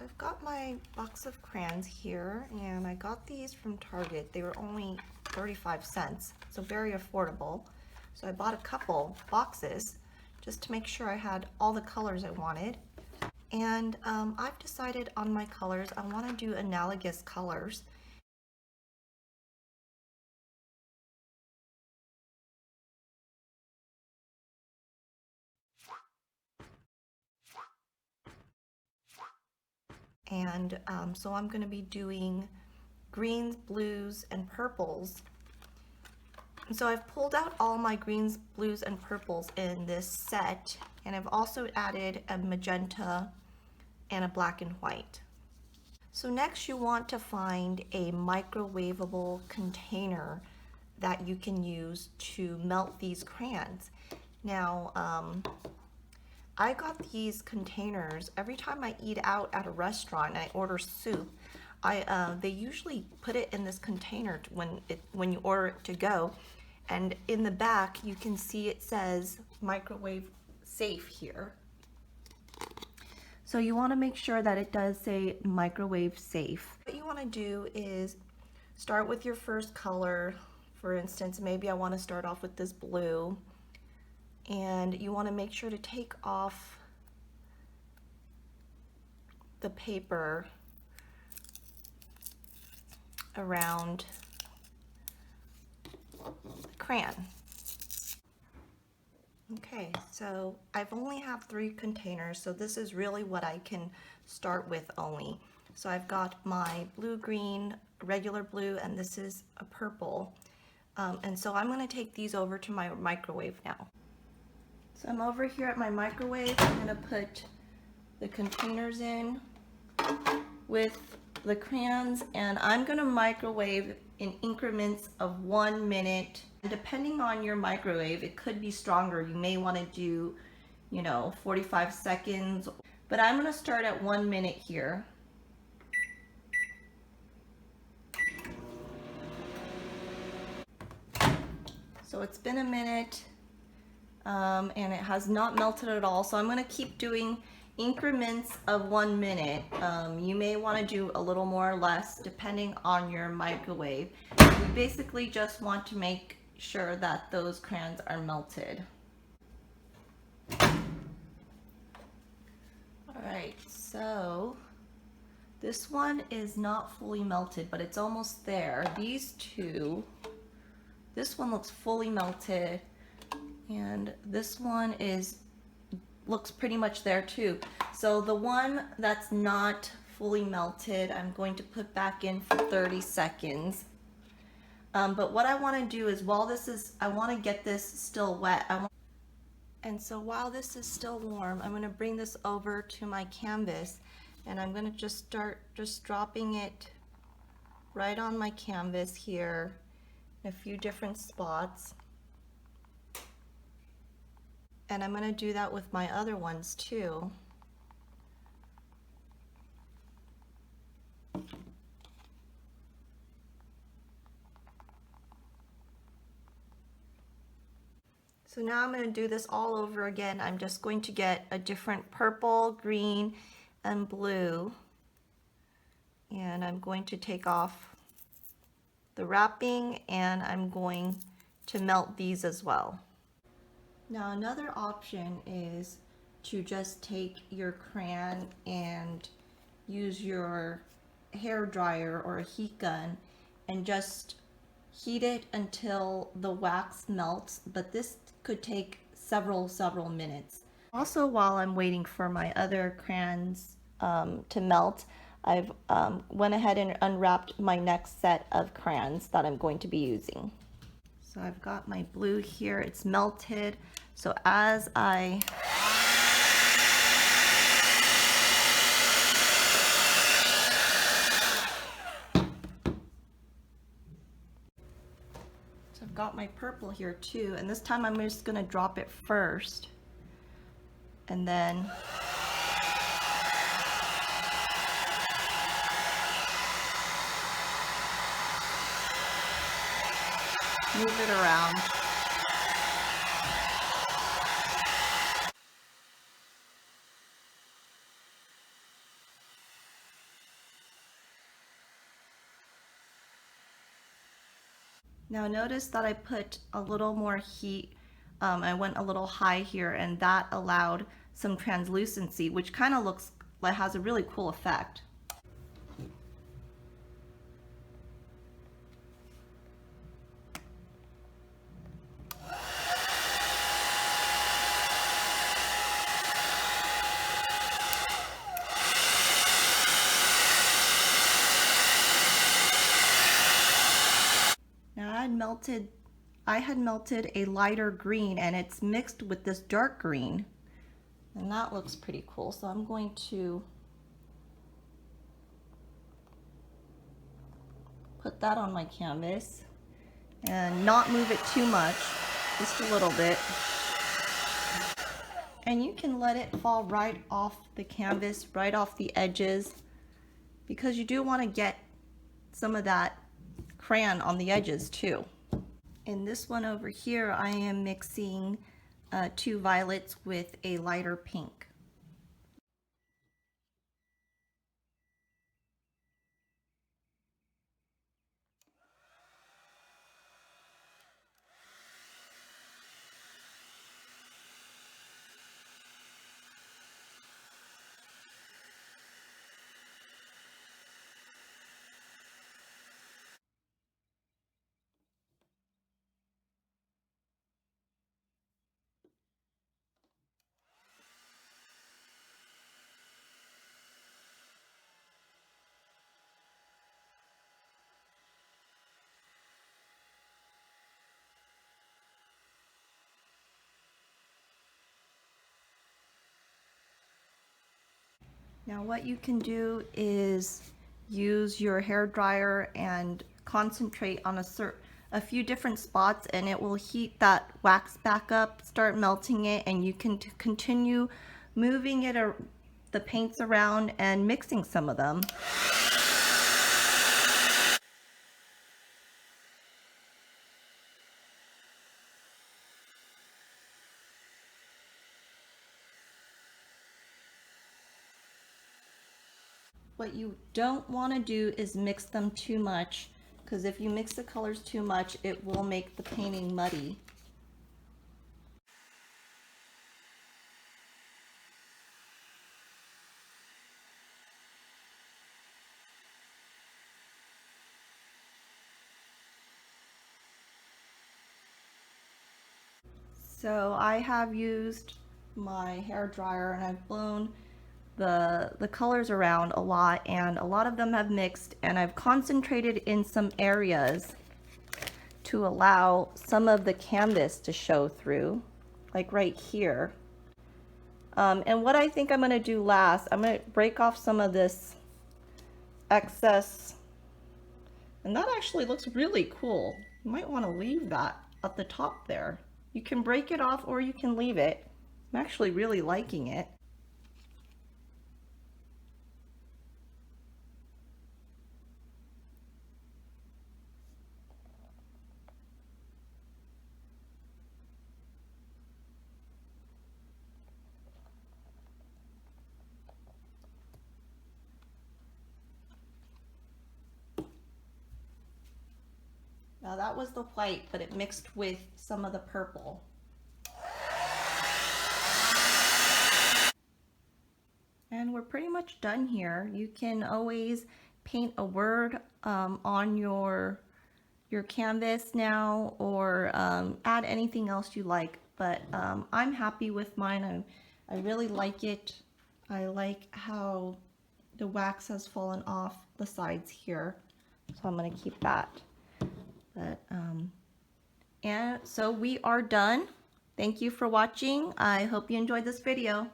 I've got my box of crayons here, and I got these from Target. They were only 35 cents, so very affordable. So I bought a couple boxes just to make sure I had all the colors I wanted. And I've decided on my colors. I want to do analogous colors. And so I'm going to be doing greens, blues, and purples. And so I've pulled out all my greens, blues, and purples in this set, and I've also added a magenta and a black and white. So next you want to find a microwavable container that you can use to melt these crayons. Now, I got these containers every time I eat out at a restaurant and I order soup. They usually put it in this container when you order it to go, and in the back you can see it says microwave safe here. So you want to make sure that it does say microwave safe. What you want to do is start with your first color. For instance, maybe I want to start off with this blue. And you want to make sure to take off the paper around the crayon. Okay, so I've only have 3 containers, so this is really what I can start with only. So I've got my blue, green, regular blue, and this is a purple. And so I'm going to take these over to my microwave now. So I'm over here at my microwave. I'm going to put the containers in with the crayons, and I'm going to microwave in increments of 1 minute. And depending on your microwave, it could be stronger. You may want to do, 45 seconds, but I'm going to start at 1 minute here. So it's been a minute. And it has not melted at all, so I'm going to keep doing increments of 1 minute. You may want to do a little more or less depending on your microwave. You basically just want to make sure that those crayons are melted. Alright, so this one is not fully melted, but it's almost there. These two, this one looks fully melted, and this one looks pretty much there too. So the one that's not fully melted, I'm going to put back in for 30 seconds. But what I want to do is, while this is, I want to get this still wet. And so while this is still warm, I'm going to bring this over to my canvas, and I'm going to just start dropping it right on my canvas here in a few different spots. And I'm going to do that with my other ones too. So now I'm going to do this all over again. I'm just going to get a different purple, green, and blue. And I'm going to take off the wrapping, and I'm going to melt these as well. Now another option is to just take your crayon and use your hair dryer or a heat gun and just heat it until the wax melts, but this could take several minutes. Also, while I'm waiting for my other crayons to melt, I've went ahead and unwrapped my next set of crayons that I'm going to be using. So I've got my blue here, it's melted. So as I I've got my purple here too, and this time I'm just going to drop it first, and then move it around. Now notice that I put a little more heat. I went a little high here, and that allowed some translucency, which kind of looks like has a really cool effect. Now I had melted a lighter green, and it's mixed with this dark green, and that looks pretty cool. So I'm going to put that on my canvas and not move it too much, just a little bit. And you can let it fall right off the canvas, right off the edges, because you do want to get some of that crayon on the edges too. In this one over here, I am mixing 2 violets with a lighter pink. Now what you can do is use your hair dryer and concentrate on a few different spots, and it will heat that wax back up, start melting it, and you can continue moving it the paints around and mixing some of them. What you don't want to do is mix them too much, because if you mix the colors too much, it will make the painting muddy. So I have used my hair dryer, and I've blown the colors around a lot, and a lot of them have mixed, and I've concentrated in some areas to allow some of the canvas to show through, like right here. And what I think I'm going to do last, I'm going to break off some of this excess, and that actually looks really cool. You might want to leave that at the top there. You can break it off or you can leave it. I'm actually really liking it. Now that was the white, but it mixed with some of the purple. And we're pretty much done here. You can always paint a word on your canvas now, or add anything else you like. But I'm happy with mine. I really like it. I like how the wax has fallen off the sides here, so I'm going to keep that. But and so we are done. Thank you for watching. I hope you enjoyed this video.